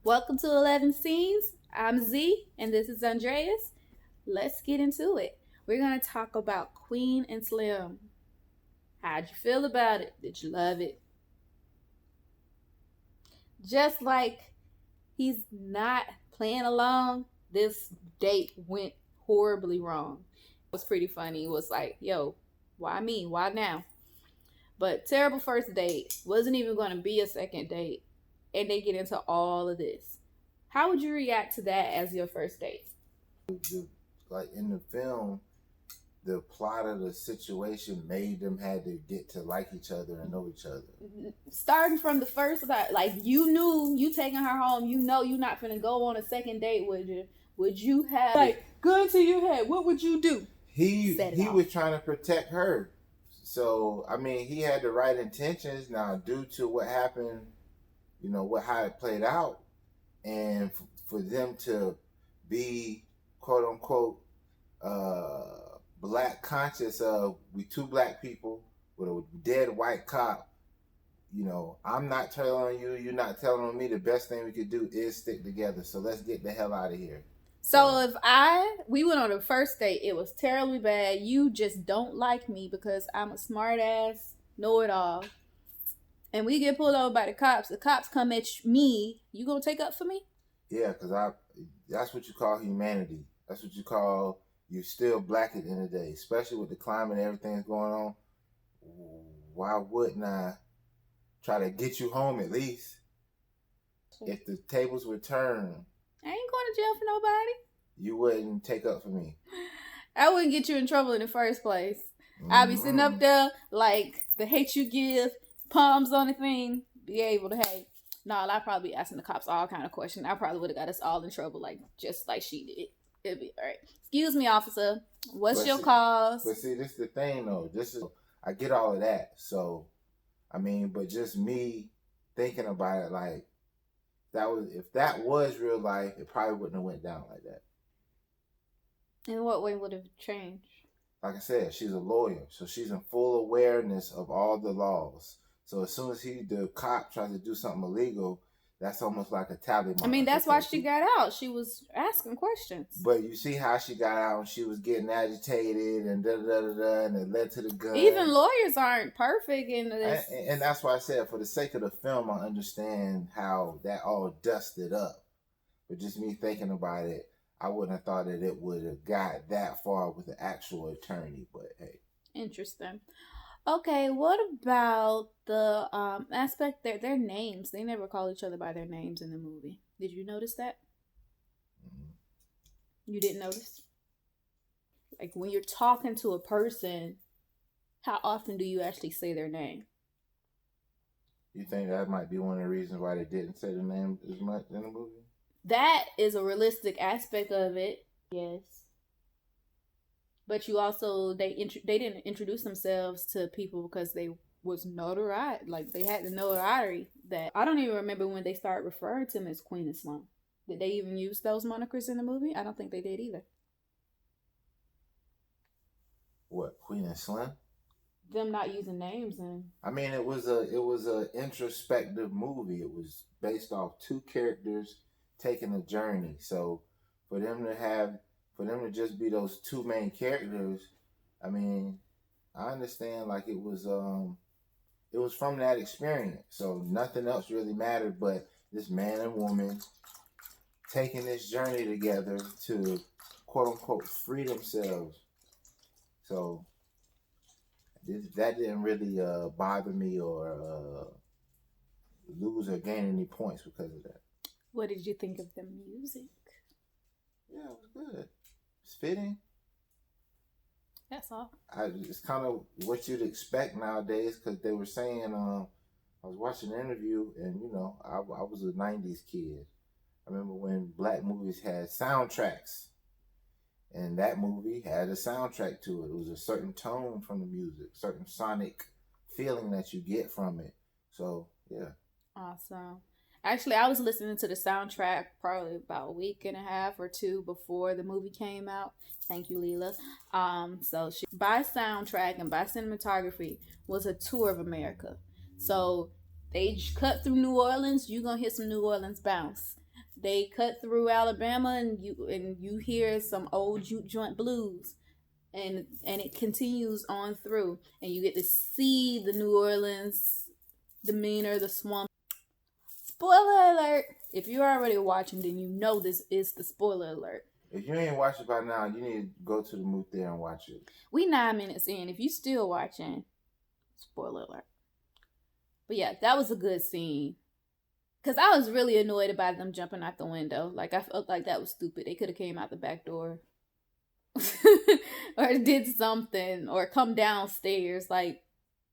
Welcome to 11 Scenes. I'm Z, and this is Andreas. Let's get into it. We're going to talk about Queen and Slim. How'd you feel about it? Did you love it? Just like he's not playing along, this date went horribly wrong. It was pretty funny. It was like, yo, why me? Why now? But terrible first date. Wasn't even going to be a second date. And they get into all of this. How would you react to that as your first date? Like in the film, the plot of the situation made them had to get to like each other and know each other. Starting from the first, like you knew you taking her home, you know you're not gonna go on a second date with you. Would you have like gun to your head? What would you do? He was trying to protect her, so I mean he had the right intentions. Now due to what happened, how it played out, and for them to be quote unquote black conscious of we two black people with a dead white cop. I'm not telling on you, you're not telling on me. The best thing we could do is stick together. So let's get the hell out of here. So we went on a first date, it was terribly bad. You just don't like me because I'm a smart ass, know-it-all. And we get pulled over by the cops come at me, you gonna take up for me? Yeah, because that's what you call humanity. That's what you call you're still black at the end of the day, especially with the climate and everything that's going on. Why wouldn't I try to get you home at least? If the tables were turned, I ain't going to jail for nobody. You wouldn't take up for me. I wouldn't get you in trouble in the first place. I'd be sitting up there like the hate you give, palms on the thing, be able to hate. No, I'd probably be asking the cops all kind of questions. I probably would have got us all in trouble, just like she did. It'd be all right. Excuse me, officer. What's your cause? But see, this is the thing, though. I get all of that. So, I mean, but just me thinking about it, like if that was real life, it probably wouldn't have went down like that. In what way would it have changed? Like I said, she's a lawyer, so she's in full awareness of all the laws. So as soon as the cop tries to do something illegal, that's almost like a Taliban. I mean, that's why she got out. She was asking questions. But you see how she got out and she was getting agitated and da-da-da-da-da, and it led to the gun. Even lawyers aren't perfect in this. And that's why I said, for the sake of the film, I understand how that all dusted up. But just me thinking about it, I wouldn't have thought that it would have got that far with the actual attorney. But hey. Interesting. Okay, what about the aspect that their names? They never call each other by their names in the movie. Did you notice that? You didn't notice? Like when you're talking to a person, how often do you actually say their name? You think that might be one of the reasons why they didn't say the name as much in the movie? That is a realistic aspect of it, yes. But you also, they didn't introduce themselves to people because they was notoriety. Like, they had the notoriety that... I don't even remember when they started referring to him as Queen and Slim. Did they even use those monikers in the movie? I don't think they did either. What, Queen and Slim? Them not using names and... I mean, it was a introspective movie. It was based off two characters taking a journey. So, for them to just be those two main characters, I mean, I understand like it was from that experience. So nothing else really mattered but this man and woman taking this journey together to quote unquote free themselves. So that didn't really bother me or lose or gain any points because of that. What did you think of the music? Yeah, it was good. It's fitting. That's all. It's kind of what you'd expect nowadays because they were saying, I was watching an interview and, I was a 90s kid. I remember when black movies had soundtracks and that movie had a soundtrack to it. It was a certain tone from the music, certain sonic feeling that you get from it. So, yeah. Awesome. Actually, I was listening to the soundtrack probably about a week and a half or two before the movie came out. Thank you, Leela. So by soundtrack and by cinematography was a tour of America. So they cut through New Orleans. You're going to hear some New Orleans bounce. they cut through Alabama, and you hear some old juke joint blues, and it continues on through, and you get to see the New Orleans demeanor, the swamp. Spoiler alert! If you're already watching, then you know this is the spoiler alert. If you ain't watched it by now, you need to go to the movie theater and watch it. We 9 minutes in. If you still watching, spoiler alert. But yeah, that was a good scene. Because I was really annoyed about them jumping out the window. Like, I felt like that was stupid. They could have came out the back door. Or did something. Or come downstairs. Like,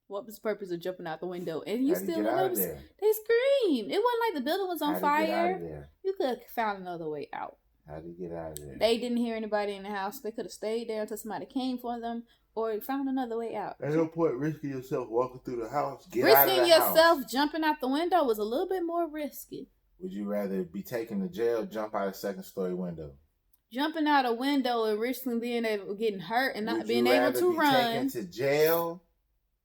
what was the purpose of jumping out the window? And you still know they screamed. It wasn't like the building was on fire. You could have found another way out. How to get out of there? They didn't hear anybody in the house. They could have stayed there until somebody came for them, or found another way out. At no point risking yourself walking through the house. Risking yourself jumping out the window was a little bit more risky. Would you rather be taken to jail, or jump out a second-story window? Jumping out a window and risking getting hurt and not being able to run. Would you rather be taken to jail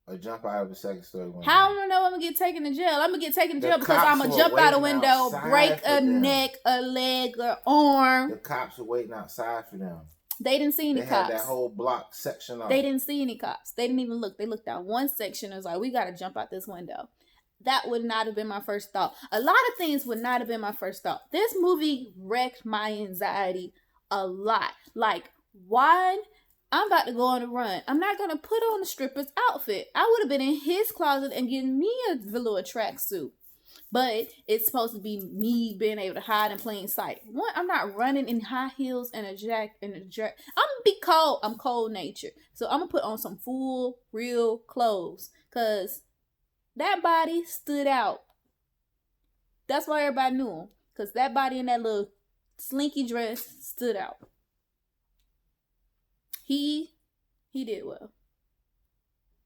or jump out of a second-story window? How am I know I'm going to get taken to jail? I'm going to get taken to jail because I'm going to jump out a window, break a neck, a leg, or arm. The cops are waiting outside for them. They didn't see any cops. They had that whole block section off. They didn't see any cops. They didn't even look. They looked out one section and was like, we got to jump out this window. That would not have been my first thought. A lot of things would not have been my first thought. This movie wrecked my anxiety a lot. Like, one, I'm about to go on a run. I'm not going to put on a stripper's outfit. I would have been in his closet and getting me a velour tracksuit. But it's supposed to be me being able to hide in plain sight. One, I'm not running in high heels and a jacket. I'm going to be cold. I'm cold natured. So I'm going to put on some full, real clothes. Because that body stood out. That's why everybody knew him. Because that body in that little slinky dress stood out. He did well.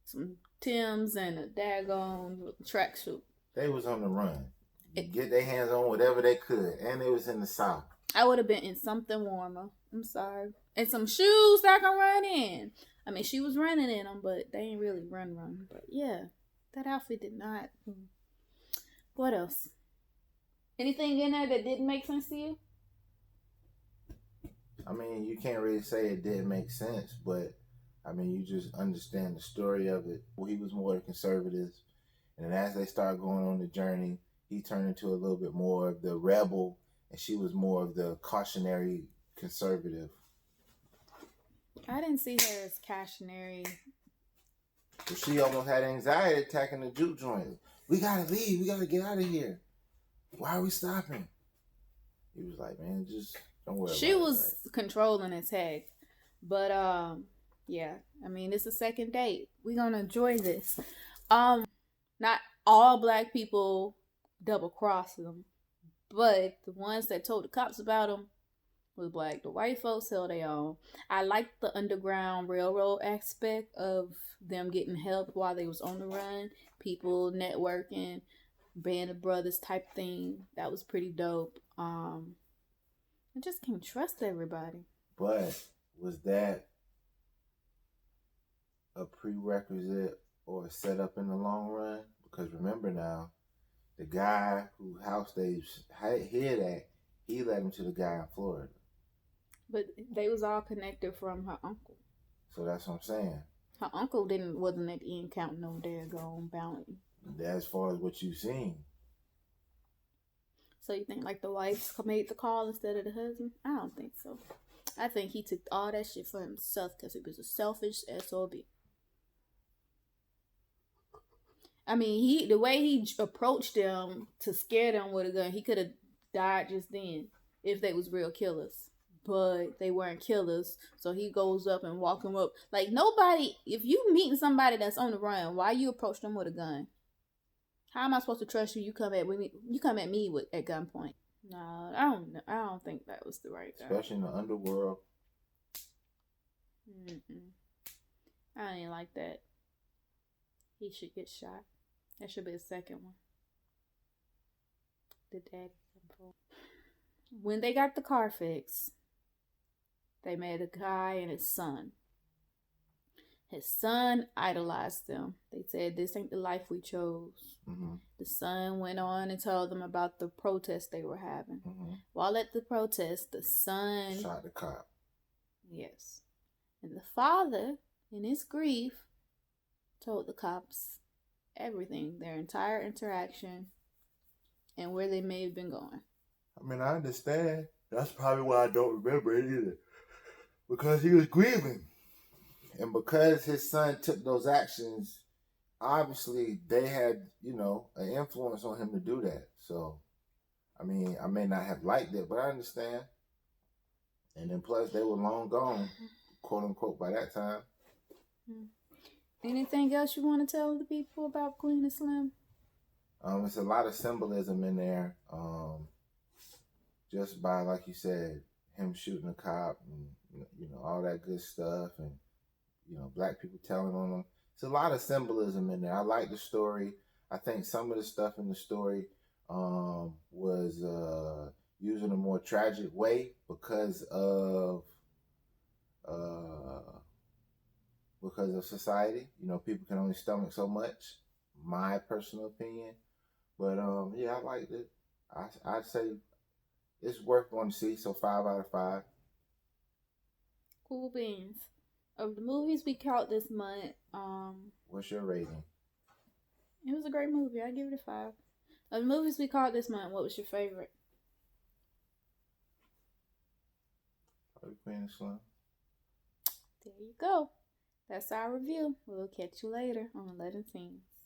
Some Timbs and a daggone tracksuit. They was on the run. Get their hands on whatever they could. And they was in the South. I would have been in something warmer. I'm sorry. And some shoes that I can run in. I mean, she was running in them, but they ain't really run. But yeah, that outfit did not. What else? Anything in there that didn't make sense to you? I mean, you can't really say it didn't make sense, but I mean, you just understand the story of it. Well, he was more the conservative. And as they started going on the journey, he turned into a little bit more of the rebel, and she was more of the cautionary conservative. I didn't see her as cautionary. Well, she almost had anxiety attacking the juke joint. We gotta leave. We gotta get out of here. Why are we stopping? He was like, man, just don't worry. She was controlling as heck. But yeah. I mean, it's a second date. We're gonna enjoy this. Not all black people double cross them, but the ones that told the cops about them was black. The white folks held their own. I liked the Underground Railroad aspect of them getting help while they was on the run. People networking, band of brothers type thing. That was pretty dope. I just can't trust everybody. But was that a prerequisite or a setup in the long run? Because remember now, the guy whose house they hid at, he led him to the guy in Florida. But they was all connected from her uncle. So that's what I'm saying. Her uncle wasn't at the end counting no daggone bounty. As far as what you've seen. So you think like the wife made the call instead of the husband? I don't think so. I think he took all that shit for himself because he was a selfish SOB. I mean, the way he approached them to scare them with a gun, he could have died just then if they was real killers. But they weren't killers, so he goes up and walk them up. Like, nobody, if you meeting somebody that's on the run, why you approach them with a gun? How am I supposed to trust you? You come at me at gunpoint. No, I don't think that was the right guy. Especially in the underworld. I ain't like that. He should get shot. That should be the second one. The daddy. When they got the car fixed, they met a guy and his son. His son idolized them. They said, this ain't the life we chose. Mm-hmm. The son went on and told them about the protest they were having. Mm-hmm. While at the protest, the son shot the cop. Yes. And the father, in his grief, told the cops everything, their entire interaction, and where they may have been going. I mean, I understand. That's probably why I don't remember it either. Because he was grieving. And because his son took those actions, obviously they had, an influence on him to do that. So, I mean, I may not have liked it, but I understand. And then plus, they were long gone, quote unquote, by that time. Anything else you want to tell the people about Queen and Slim? It's a lot of symbolism in there. Just by, like you said, him shooting a cop and, all that good stuff. And, black people telling on them. It's a lot of symbolism in there. I like the story. I think some of the stuff in the story was used in a more tragic way because of society. People can only stomach so much. My personal opinion, but yeah, I liked it. I'd say it's worth going to see. So 5 out of 5. Cool beans. Of the movies we caught this month, what's your rating? It was a great movie. I give it a 5. Of the movies we caught this month, what was your favorite? Queen and Slim. There you go. That's our review. We'll catch you later on 11 Scenes.